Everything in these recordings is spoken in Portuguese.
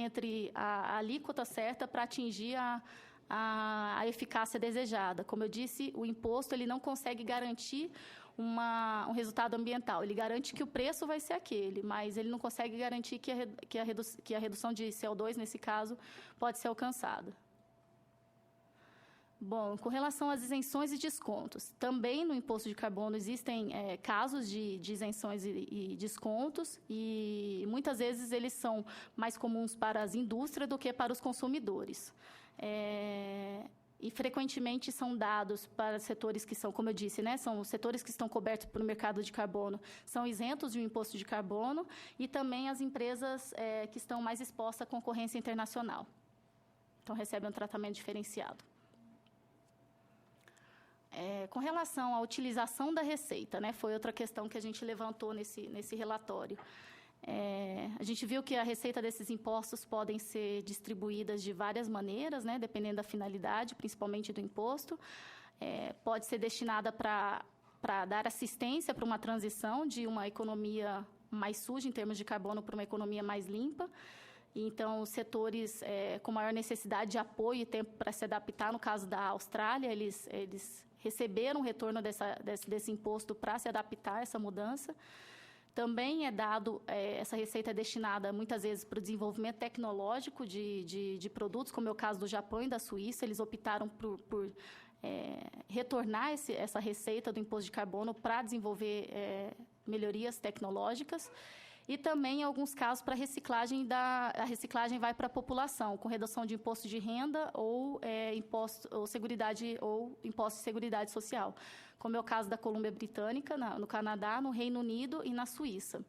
entre a alíquota certa para atingir a eficácia desejada. Como eu disse, o imposto ele não consegue garantir um resultado ambiental. Ele garante que o preço vai ser aquele, mas ele não consegue garantir que a redução de CO2, nesse caso, pode ser alcançada. Bom, com relação às isenções e descontos, também no imposto de carbono existem casos de isenções e descontos, e muitas vezes eles são mais comuns para as indústrias do que para os consumidores. E frequentemente são dados para setores que são, como eu disse, né, são os setores que estão cobertos pelo mercado de carbono, são isentos de um imposto de carbono, e também as empresas que estão mais expostas à concorrência internacional. Então, recebem um tratamento diferenciado. Com relação à utilização da receita, né, foi outra questão que a gente levantou nesse relatório. A gente viu que a receita desses impostos podem ser distribuídas de várias maneiras, né, dependendo da finalidade, principalmente do imposto. Pode ser destinada para dar assistência para uma transição de uma economia mais suja, em termos de carbono, para uma economia mais limpa. Então, os setores com maior necessidade de apoio e tempo para se adaptar, no caso da Austrália, eles receberam o retorno desse imposto para se adaptar a essa mudança. Também essa receita é destinada, muitas vezes, para o desenvolvimento tecnológico de produtos, como é o caso do Japão e da Suíça. Eles optaram por retornar essa receita do imposto de carbono para desenvolver melhorias tecnológicas. E também, em alguns casos, para a reciclagem vai para a população, com redução de imposto de renda ou imposto de seguridade social, como é o caso da Colômbia Britânica, no Canadá, no Reino Unido e na Suíça.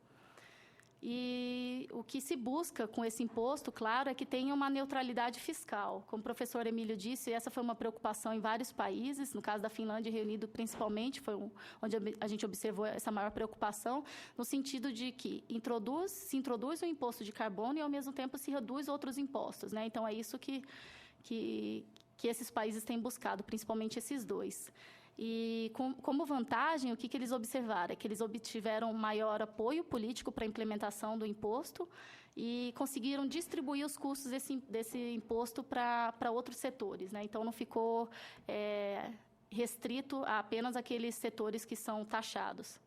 E o que se busca com esse imposto, claro, é que tenha uma neutralidade fiscal. Como o professor Emílio disse, essa foi uma preocupação em vários países, no caso da Finlândia e Reino Unido principalmente, foi onde a gente observou essa maior preocupação, no sentido de que se introduz o imposto de carbono e, ao mesmo tempo, se reduz outros impostos, né? Então, é isso que esses países têm buscado, principalmente esses dois. E, como vantagem, o que eles observaram? É que eles obtiveram maior apoio político para a implementação do imposto e conseguiram distribuir os custos desse imposto para outros setores, né? Então, não ficou restrito a apenas aqueles setores que são taxados.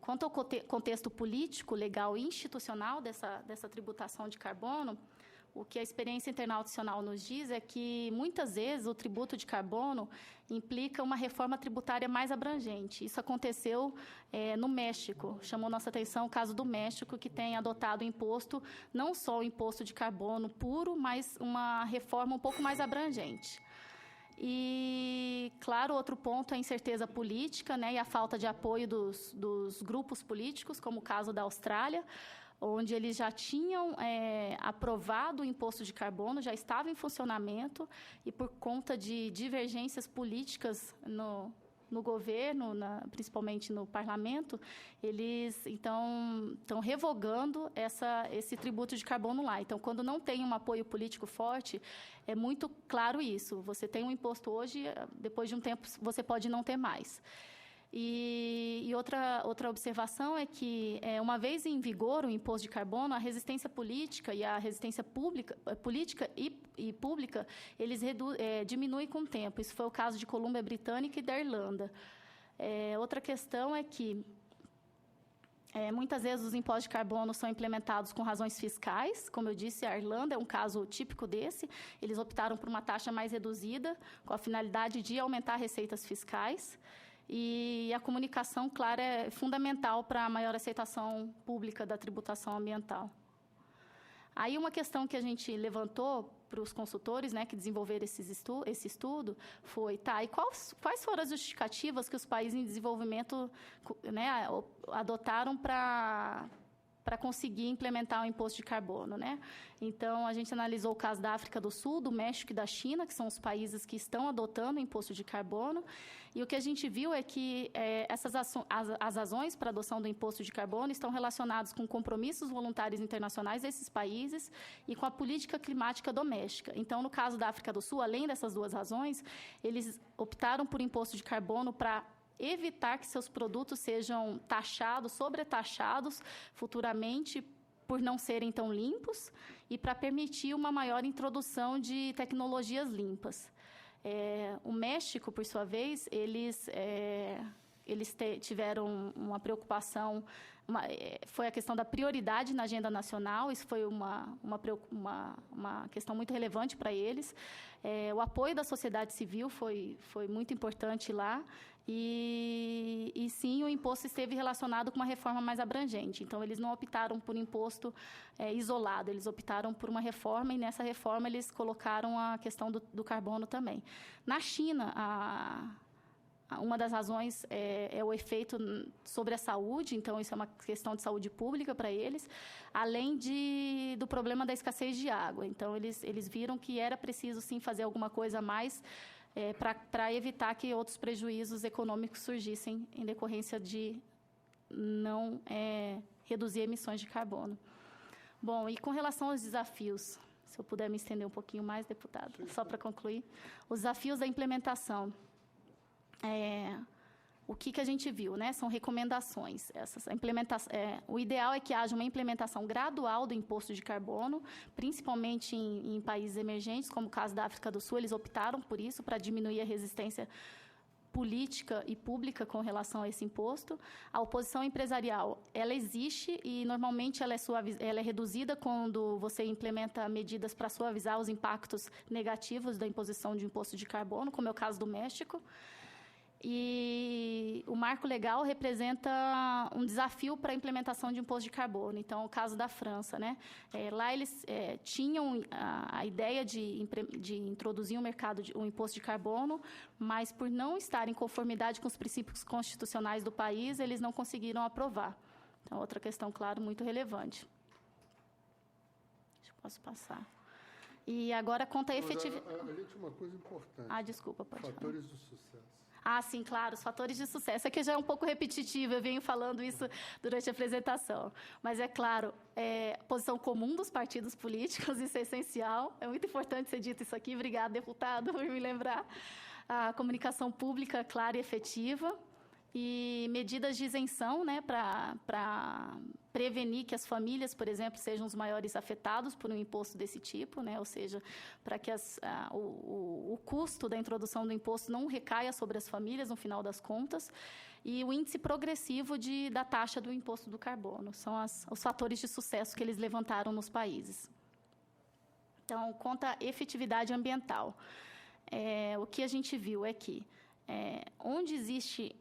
Quanto ao contexto político, legal e institucional dessa tributação de carbono, o que a experiência internacional nos diz é que, muitas vezes, o tributo de carbono implica uma reforma tributária mais abrangente. Isso aconteceu no México. Chamou nossa atenção o caso do México, que tem adotado o imposto, não só o imposto de carbono puro, mas uma reforma um pouco mais abrangente. E, claro, outro ponto é a incerteza política, né, e a falta de apoio dos grupos políticos, como o caso da Austrália, onde eles já tinham aprovado o imposto de carbono, já estava em funcionamento, e por conta de divergências políticas no governo, principalmente no parlamento, eles, então, estão revogando esse tributo de carbono lá. Então, quando não tem um apoio político forte, é muito claro isso. Você tem um imposto hoje, depois de um tempo, você pode não ter mais. E outra observação é que, uma vez em vigor o imposto de carbono, a resistência política e a resistência política e pública, eles diminuem com o tempo. Isso foi o caso de Colômbia Britânica e da Irlanda. Outra questão é que, muitas vezes, os impostos de carbono são implementados com razões fiscais. Como eu disse, a Irlanda é um caso típico desse. Eles optaram por uma taxa mais reduzida, com a finalidade de aumentar receitas fiscais. E a comunicação, claro, é fundamental para a maior aceitação pública da tributação ambiental. Aí, uma questão que a gente levantou para os consultores, né, que desenvolveram esse estudo foi, e quais foram as justificativas que os países em desenvolvimento, né, adotaram para conseguir implementar o imposto de carbono, né? Então, a gente analisou o caso da África do Sul, do México e da China, que são os países que estão adotando o imposto de carbono, e o que a gente viu é que as razões para a adoção do imposto de carbono estão relacionadas com compromissos voluntários internacionais desses países e com a política climática doméstica. Então, no caso da África do Sul, além dessas duas razões, eles optaram por imposto de carbono para evitar que seus produtos sejam taxados, sobretaxados futuramente por não serem tão limpos e para permitir uma maior introdução de tecnologias limpas. O México, por sua vez, eles tiveram uma preocupação, foi a questão da prioridade na agenda nacional, isso foi uma questão muito relevante para eles. O apoio da sociedade civil foi muito importante lá, e sim, o imposto esteve relacionado com uma reforma mais abrangente. Então, eles não optaram por imposto isolado, eles optaram por uma reforma, e nessa reforma eles colocaram a questão do carbono também. Na China, uma das razões é o efeito sobre a saúde, então isso é uma questão de saúde pública para eles, além do problema da escassez de água. Então, eles viram que era preciso, sim, fazer alguma coisa a mais para evitar que outros prejuízos econômicos surgissem em decorrência de não reduzir emissões de carbono. Bom, e com relação aos desafios, se eu puder me estender um pouquinho mais, deputado, só para concluir, os desafios da implementação. O que a gente viu, né? São recomendações. O ideal é que haja uma implementação gradual do imposto de carbono, principalmente em países emergentes, como o caso da África do Sul. Eles optaram por isso, para diminuir a resistência política e pública com relação a esse imposto. A oposição empresarial, ela existe e, normalmente, ela é reduzida quando você implementa medidas para suavizar os impactos negativos da imposição de imposto de carbono, como é o caso do México. E o marco legal representa um desafio para a implementação de imposto de carbono. Então, o caso da França, né? Lá eles tinham a ideia de introduzir um imposto de carbono, mas por não estar em conformidade com os princípios constitucionais do país, eles não conseguiram aprovar. Então, outra questão, claro, muito relevante. Posso passar. E agora, quanto à efetividade... Ali tinha uma coisa importante. Desculpa, pode falar. Fatores do sucesso. Sim, claro, os fatores de sucesso. Aqui já é um pouco repetitivo, eu venho falando isso durante a apresentação. Mas, é claro, posição comum dos partidos políticos, isso é essencial. É muito importante ser dito isso aqui. Obrigada, deputado, por me lembrar. A comunicação pública clara e efetiva. E medidas de isenção, né, para prevenir que as famílias, por exemplo, sejam os maiores afetados por um imposto desse tipo, né, ou seja, para que o custo da introdução do imposto não recaia sobre as famílias, no final das contas, e o índice progressivo da taxa do imposto do carbono. São os fatores de sucesso que eles levantaram nos países. Então, quanto à efetividade ambiental, o que a gente viu é que onde existe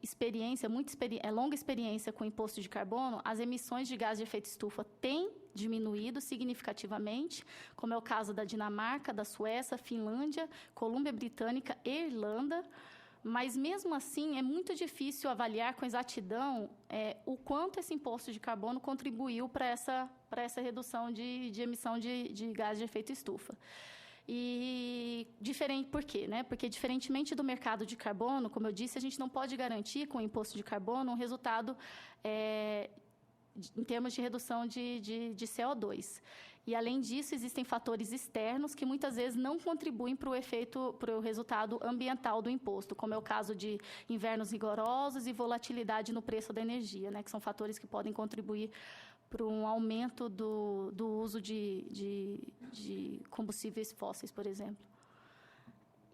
longa experiência com o imposto de carbono, as emissões de gás de efeito estufa têm diminuído significativamente, como é o caso da Dinamarca, da Suécia, Finlândia, Colômbia Britânica e Irlanda. Mas, mesmo assim, é muito difícil avaliar com exatidão o quanto esse imposto de carbono contribuiu para essa redução de emissão de gás de efeito estufa. E por quê? Né? Porque, diferentemente do mercado de carbono, como eu disse, a gente não pode garantir com o imposto de carbono um resultado em termos de redução de CO2. E, além disso, existem fatores externos que muitas vezes não contribuem para o resultado ambiental do imposto, como é o caso de invernos rigorosos e volatilidade no preço da energia, né? Que são fatores que podem contribuir para um aumento do uso de combustíveis fósseis, por exemplo.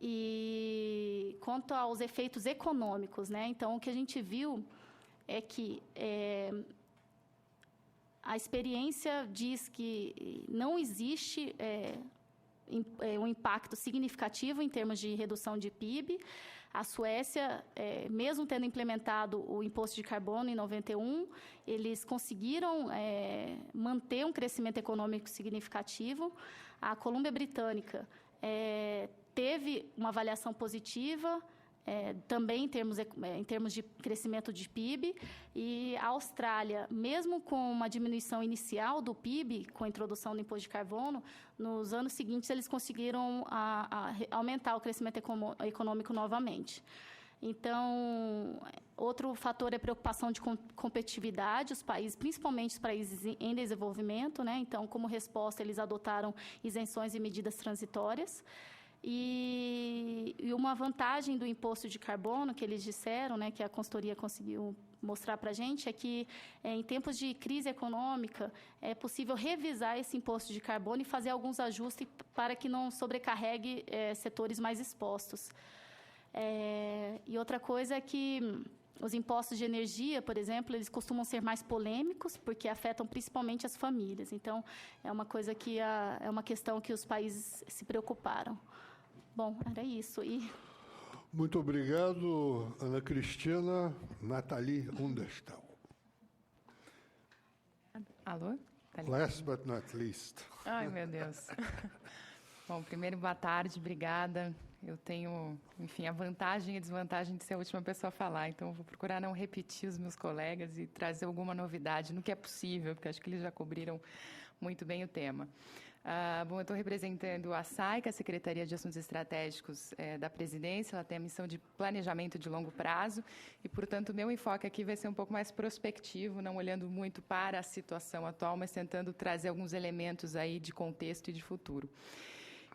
E quanto aos efeitos econômicos, né? Então, o que a gente viu é que a experiência diz que não existe um impacto significativo em termos de redução de PIB. A Suécia, mesmo tendo implementado o imposto de carbono em 91, eles conseguiram manter um crescimento econômico significativo. A Colômbia Britânica teve uma avaliação positiva, também em termos de crescimento de PIB, e a Austrália, mesmo com uma diminuição inicial do PIB, com a introdução do imposto de carbono, nos anos seguintes eles conseguiram aumentar o crescimento econômico novamente. Então, outro fator é a preocupação de competitividade, os países, principalmente os países em desenvolvimento, né? Então, como resposta, eles adotaram isenções e medidas transitórias. E uma vantagem do imposto de carbono, que eles disseram, né, que a consultoria conseguiu mostrar para a gente, é que, em tempos de crise econômica, é possível revisar esse imposto de carbono e fazer alguns ajustes para que não sobrecarregue setores mais expostos. E outra coisa é que os impostos de energia, por exemplo, eles costumam ser mais polêmicos, porque afetam principalmente as famílias. Então, é uma coisa que é uma questão que os países se preocuparam. Bom, era isso. Muito obrigado, Ana Cristina. Nathalie Understal. Alô? Last but not least. Ai, meu Deus. Bom, primeiro, boa tarde, obrigada. Eu tenho, enfim, a vantagem e a desvantagem de ser a última pessoa a falar, então eu vou procurar não repetir os meus colegas e trazer alguma novidade no que é possível, porque acho que eles já cobriram muito bem o tema. Bom, eu estou representando a SAI, que é a Secretaria de Assuntos Estratégicos da Presidência. Ela tem a missão de planejamento de longo prazo e, portanto, o meu enfoque aqui vai ser um pouco mais prospectivo, não olhando muito para a situação atual, mas tentando trazer alguns elementos aí de contexto e de futuro.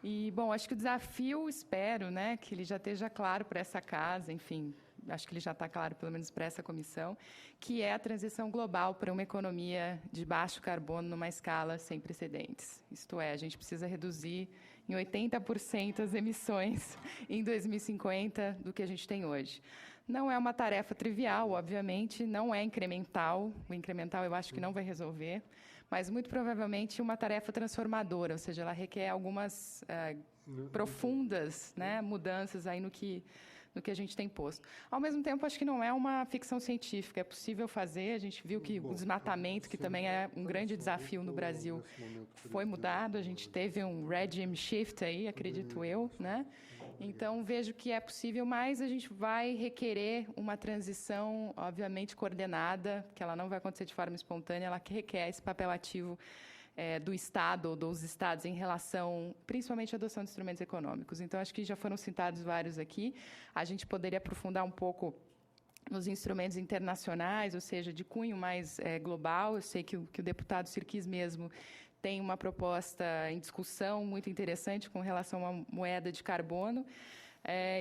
E, bom, acho que o desafio, espero, né, que ele já esteja claro para essa casa, enfim, acho que ele já está claro, pelo menos para essa comissão, que é a transição global para uma economia de baixo carbono numa escala sem precedentes. Isto é, a gente precisa reduzir em 80% as emissões em 2050 do que a gente tem hoje. Não é uma tarefa trivial, obviamente, não é incremental. O incremental eu acho que não vai resolver, mas muito provavelmente uma tarefa transformadora, ou seja, ela requer algumas profundas, né, mudanças aí no que a gente tem posto. Ao mesmo tempo, acho que não é uma ficção científica, é possível fazer. A gente viu que o desmatamento, que também é um grande desafio no Brasil, foi mudado. A gente teve um regime shift aí, acredito eu, né? Então, vejo que é possível, mas a gente vai requerer uma transição, obviamente, coordenada, que ela não vai acontecer de forma espontânea, ela requer esse papel ativo do Estado ou dos Estados em relação, principalmente, à adoção de instrumentos econômicos. Então, acho que já foram citados vários aqui. A gente poderia aprofundar um pouco nos instrumentos internacionais, ou seja, de cunho mais global. Eu sei que o deputado Sirquis mesmo tem uma proposta em discussão muito interessante com relação à moeda de carbono.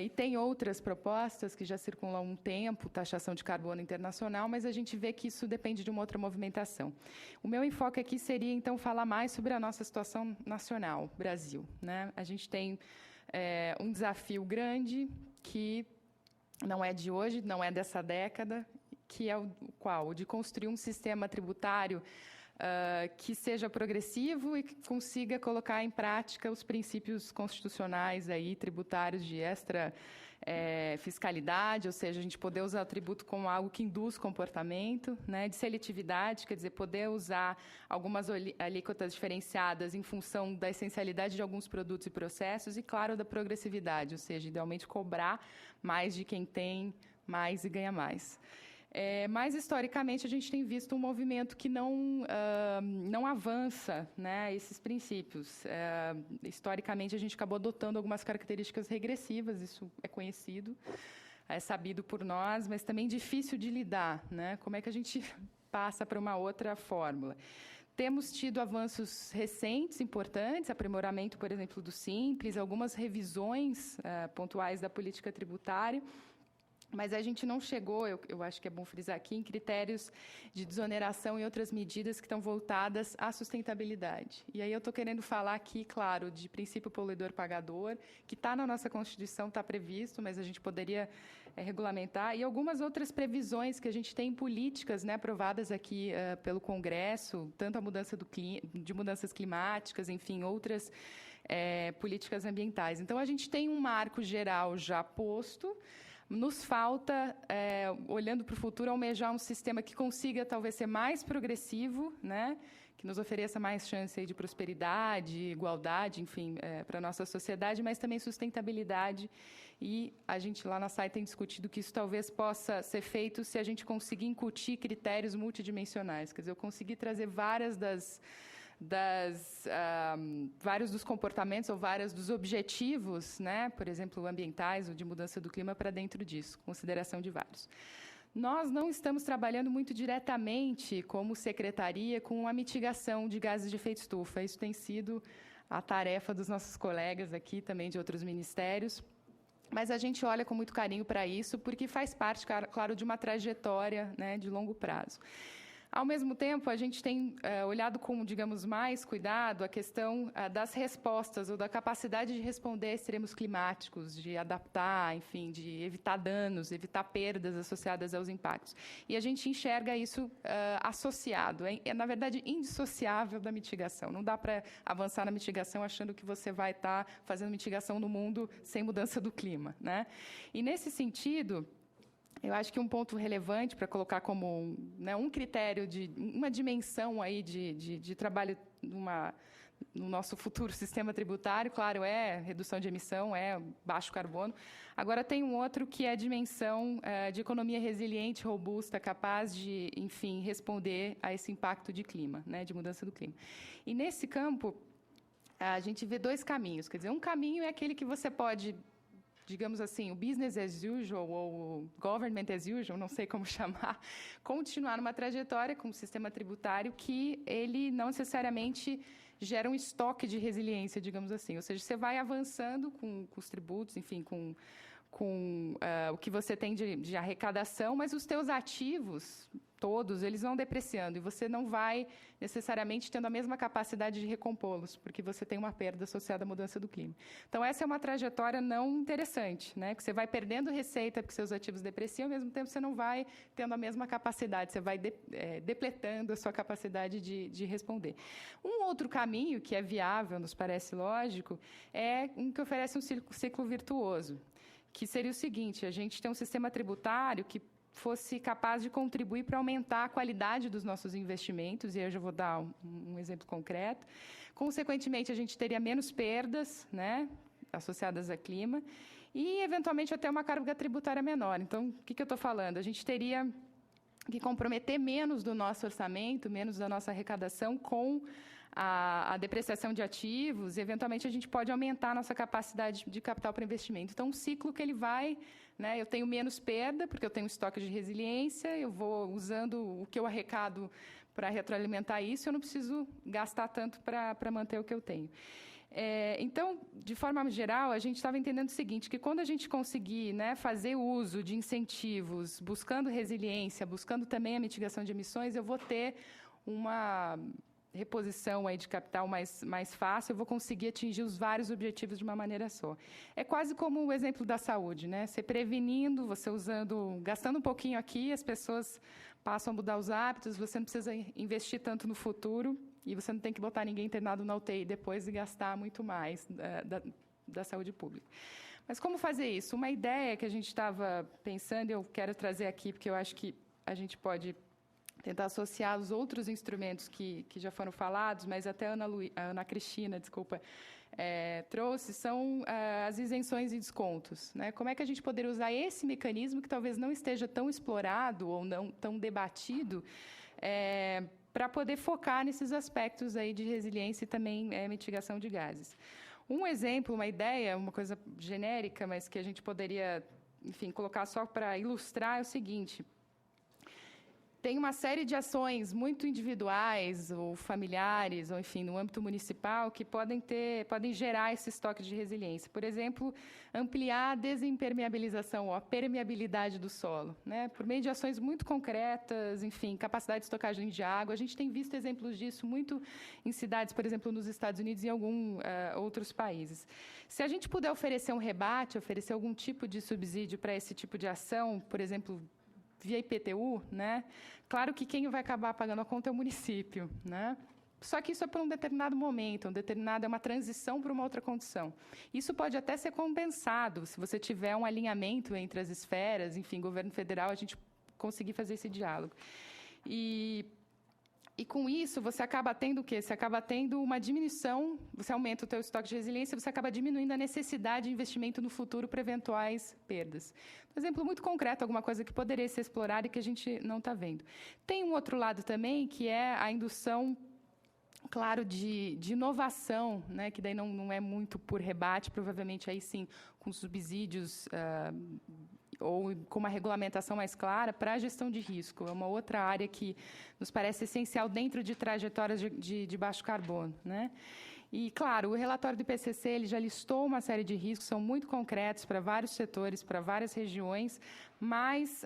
E tem outras propostas que já circulam há um tempo, taxação de carbono internacional, mas a gente vê que isso depende de uma outra movimentação. O meu enfoque aqui seria, então, falar mais sobre a nossa situação nacional, Brasil, né? A gente tem um desafio grande que não é de hoje, não é dessa década, que é o qual? O de construir um sistema tributário que seja progressivo e que consiga colocar em prática os princípios constitucionais aí, tributários de fiscalidade, ou seja, a gente poder usar o tributo como algo que induz comportamento, né, de seletividade, quer dizer, poder usar algumas alíquotas diferenciadas em função da essencialidade de alguns produtos e processos e, claro, da progressividade, ou seja, idealmente cobrar mais de quem tem mais e ganha mais. Mas, historicamente, a gente tem visto um movimento que não avança, né, esses princípios. Historicamente, a gente acabou adotando algumas características regressivas, isso é conhecido, é sabido por nós, mas também difícil de lidar, né? Como é que a gente passa para uma outra fórmula? Temos tido avanços recentes, importantes, aprimoramento, por exemplo, do Simples, algumas revisões pontuais da política tributária, mas a gente não chegou, eu acho que é bom frisar aqui, em critérios de desoneração e outras medidas que estão voltadas à sustentabilidade. E aí eu estou querendo falar aqui, claro, de princípio poluidor-pagador, que está na nossa Constituição, está previsto, mas a gente poderia regulamentar, e algumas outras previsões que a gente tem em políticas, né, aprovadas aqui pelo Congresso, tanto a mudança de mudanças climáticas, enfim, outras políticas ambientais. Então, a gente tem um marco geral já posto. Nos falta, olhando para o futuro, almejar um sistema que consiga talvez ser mais progressivo, né? Que nos ofereça mais chance aí de prosperidade, igualdade, enfim, para a nossa sociedade, mas também sustentabilidade. E a gente lá na SAI tem discutido que isso talvez possa ser feito se a gente conseguir incutir critérios multidimensionais. Quer dizer, eu conseguir trazer vários dos comportamentos ou vários dos objetivos, né, por exemplo, ambientais ou de mudança do clima, para dentro disso, consideração de vários. Nós não estamos trabalhando muito diretamente, como secretaria, com a mitigação de gases de efeito estufa. Isso tem sido a tarefa dos nossos colegas aqui, também de outros ministérios. Mas a gente olha com muito carinho para isso, porque faz parte, claro, de uma trajetória, né, de longo prazo. Ao mesmo tempo, a gente tem olhado com, digamos, mais cuidado a questão das respostas ou da capacidade de responder a extremos climáticos, de adaptar, enfim, de evitar danos, evitar perdas associadas aos impactos. E a gente enxerga isso associado, na verdade, indissociável da mitigação. Não dá para avançar na mitigação achando que você vai estar fazendo mitigação no mundo sem mudança do clima, né? E, nesse sentido, eu acho que um ponto relevante para colocar como um critério, uma dimensão aí de trabalho no nosso futuro sistema tributário, claro, é redução de emissão, é baixo carbono. Agora, tem um outro que é a dimensão de economia resiliente, robusta, capaz de, enfim, responder a esse impacto de clima, né, de mudança do clima. E, nesse campo, a gente vê dois caminhos. Quer dizer, um caminho é aquele que você pode, digamos assim, o business as usual ou o government as usual, não sei como chamar, continuar numa trajetória com o sistema tributário que ele não necessariamente gera um estoque de resiliência, digamos assim. Ou seja, você vai avançando com os tributos, enfim, com o que você tem de arrecadação, mas os teus ativos, todos, eles vão depreciando e você não vai necessariamente tendo a mesma capacidade de recompô-los, porque você tem uma perda associada à mudança do clima. Então, essa é uma trajetória não interessante, né? Que você vai perdendo receita porque seus ativos depreciam, ao mesmo tempo você não vai tendo a mesma capacidade, você vai depletando a sua capacidade de responder. Um outro caminho, que é viável, nos parece lógico, é um que oferece um ciclo virtuoso, que seria o seguinte: a gente tem um sistema tributário que fosse capaz de contribuir para aumentar a qualidade dos nossos investimentos, e eu já vou dar um exemplo concreto. Consequentemente, a gente teria menos perdas, né, associadas a clima, e, eventualmente, até uma carga tributária menor. Então, o que eu estou falando? A gente teria que comprometer menos do nosso orçamento, menos da nossa arrecadação com a depreciação de ativos, e, eventualmente, a gente pode aumentar a nossa capacidade de capital para investimento. Então, um ciclo que ele vai, né, eu tenho menos perda, porque eu tenho estoque de resiliência, eu vou usando o que eu arrecado para retroalimentar isso, eu não preciso gastar tanto para manter o que eu tenho. Então, de forma geral, a gente estava entendendo o seguinte, que quando a gente conseguir, né, fazer uso de incentivos, buscando resiliência, buscando também a mitigação de emissões, eu vou ter uma reposição aí de capital mais fácil, eu vou conseguir atingir os vários objetivos de uma maneira só. É quase como o exemplo da saúde, né? Você prevenindo, você gastando um pouquinho aqui, as pessoas passam a mudar os hábitos, você não precisa investir tanto no futuro e você não tem que botar ninguém internado na UTI depois e gastar muito mais da saúde pública. Mas como fazer isso? Uma ideia que a gente estava pensando, e eu quero trazer aqui, porque eu acho que a gente pode tentar associar os outros instrumentos que já foram falados, mas até a Ana Cristina, trouxe, são as isenções e descontos, né? Como é que a gente poderia usar esse mecanismo, que talvez não esteja tão explorado ou não tão debatido, para poder focar nesses aspectos aí de resiliência e também mitigação de gases. Um exemplo, uma ideia, uma coisa genérica, mas que a gente poderia, enfim, colocar só para ilustrar, é o seguinte: tem uma série de ações muito individuais ou familiares, ou, enfim, no âmbito municipal, que podem gerar esse estoque de resiliência. Por exemplo, ampliar a desimpermeabilização ou a permeabilidade do solo, né? Por meio de ações muito concretas, enfim, capacidade de estocagem de água. A gente tem visto exemplos disso muito em cidades, por exemplo, nos Estados Unidos e em alguns outros países. Se a gente puder oferecer um rebate, oferecer algum tipo de subsídio para esse tipo de ação, por exemplo, via IPTU, né? Claro que quem vai acabar pagando a conta é o município, né? Só que isso é por um determinado momento, é uma transição para uma outra condição. Isso pode até ser compensado, se você tiver um alinhamento entre as esferas, enfim, governo federal, a gente conseguir fazer esse diálogo. E com isso, você acaba tendo o quê? Você acaba tendo uma diminuição, você aumenta o teu estoque de resiliência, você acaba diminuindo a necessidade de investimento no futuro para eventuais perdas. Um exemplo muito concreto, alguma coisa que poderia ser explorada e que a gente não está vendo. Tem um outro lado também, que é a indução, claro, de inovação, né? Que daí não é muito por rebate, provavelmente aí sim, com subsídios ou com uma regulamentação mais clara para a gestão de risco. É uma outra área que nos parece essencial dentro de trajetórias de baixo carbono, né? E, claro, o relatório do IPCC ele já listou uma série de riscos, são muito concretos para vários setores, para várias regiões, mas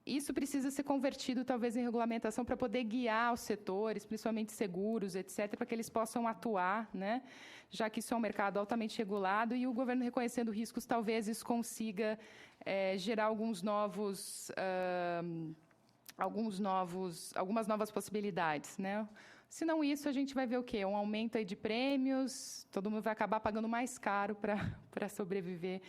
isso precisa ser convertido, talvez, em regulamentação para poder guiar os setores, principalmente seguros, etc., para que eles possam atuar, né? Já que isso é um mercado altamente regulado e o governo reconhecendo riscos, talvez isso consiga gerar algumas novas possibilidades, né? Se não isso, a gente vai ver o quê? Um aumento aí de prêmios, todo mundo vai acabar pagando mais caro para sobreviver,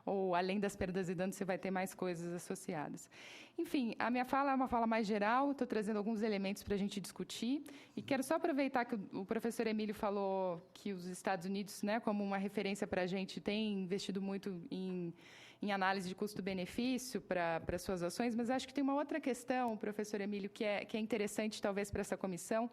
ou além das perdas e danos, você vai ter mais coisas associadas. Enfim, a minha fala é uma fala mais geral, estou trazendo alguns elementos para a gente discutir, e quero só aproveitar que o professor Emílio falou que os Estados Unidos, né, como uma referência para a gente, tem investido muito em análise de custo-benefício para suas ações, mas acho que tem uma outra questão, professor Emílio, que é interessante, talvez, para essa comissão,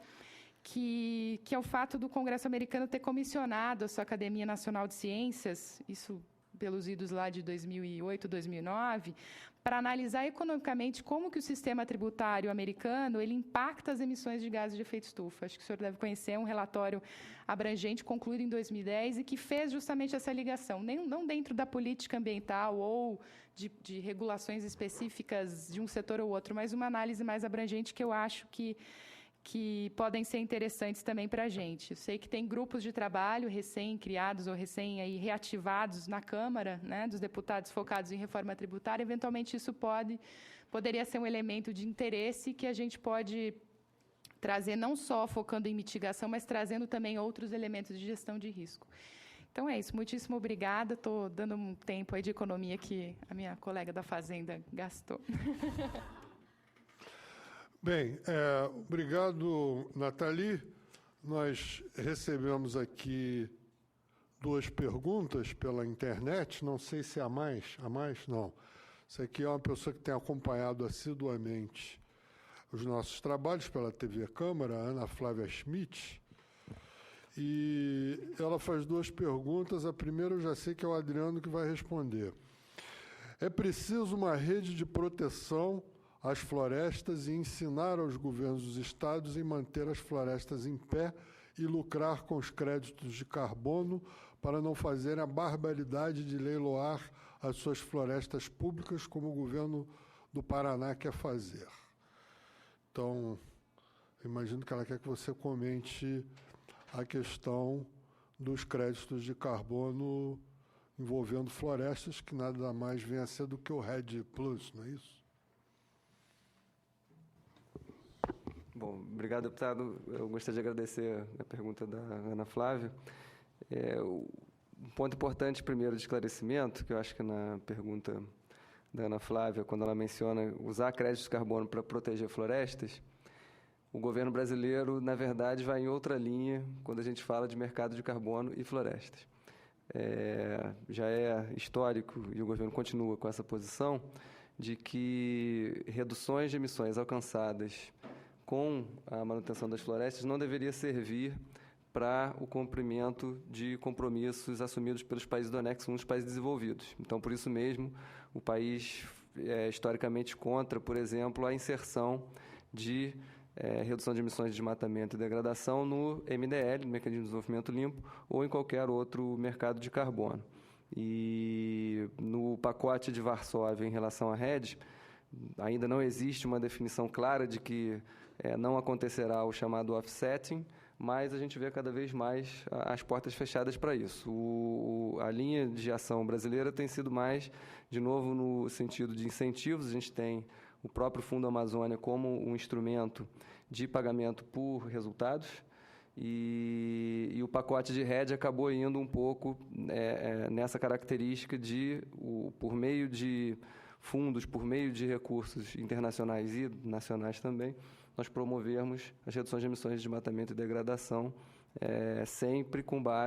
que é o fato do Congresso americano ter comissionado a sua Academia Nacional de Ciências, isso pelos idos lá de 2008, 2009, para analisar economicamente como que o sistema tributário americano ele impacta as emissões de gases de efeito estufa. Acho que o senhor deve conhecer um relatório abrangente, concluído em 2010, e que fez justamente essa ligação, não dentro da política ambiental ou de regulações específicas de um setor ou outro, mas uma análise mais abrangente que eu acho que podem ser interessantes também para a gente. Eu sei que tem grupos de trabalho recém-criados ou reativados na Câmara, né, dos deputados focados em reforma tributária. Eventualmente, isso poderia ser um elemento de interesse que a gente pode trazer, não só focando em mitigação, mas trazendo também outros elementos de gestão de risco. Então, é isso. Muitíssimo obrigada. Estou dando um tempo aí de economia que a minha colega da Fazenda gastou. Bem, obrigado, Nathalie. Nós recebemos aqui 2 perguntas pela internet, não sei se há mais. Não. Isso aqui é uma pessoa que tem acompanhado assiduamente os nossos trabalhos pela TV Câmara, Ana Flávia Schmidt, e ela faz 2 perguntas. A primeira eu já sei que é o Adriano que vai responder. É preciso uma rede de proteção às florestas e ensinar aos governos dos estados em manter as florestas em pé e lucrar com os créditos de carbono para não fazerem a barbaridade de leiloar as suas florestas públicas, como o governo do Paraná quer fazer. Então, imagino que ela quer que você comente a questão dos créditos de carbono envolvendo florestas, que nada mais vem a ser do que o REDD+, não é isso? Bom, obrigado, deputado. Eu gostaria de agradecer a pergunta da Ana Flávia. Um ponto importante, primeiro, de esclarecimento, que eu acho que na pergunta da Ana Flávia, quando ela menciona usar créditos de carbono para proteger florestas, o governo brasileiro, na verdade, vai em outra linha quando a gente fala de mercado de carbono e florestas. Já é histórico, e o governo continua com essa posição, de que reduções de emissões alcançadas com a manutenção das florestas não deveria servir para o cumprimento de compromissos assumidos pelos países do anexo 1, os países desenvolvidos. Então, por isso mesmo, o país é historicamente contra, por exemplo, a inserção de redução de emissões de desmatamento e degradação no MDL, no Mecanismo de Desenvolvimento Limpo, ou em qualquer outro mercado de carbono. E no pacote de Varsóvia em relação à REDD, ainda não existe uma definição clara de que não acontecerá o chamado offsetting, mas a gente vê cada vez mais as portas fechadas para isso. A linha de ação brasileira tem sido mais, de novo, no sentido de incentivos. A gente tem o próprio Fundo Amazônia como um instrumento de pagamento por resultados, e o pacote de REDD acabou indo um pouco nessa característica de, por meio de fundos, por meio de recursos internacionais e nacionais também, nós promovermos as reduções de emissões de desmatamento e degradação, sempre com base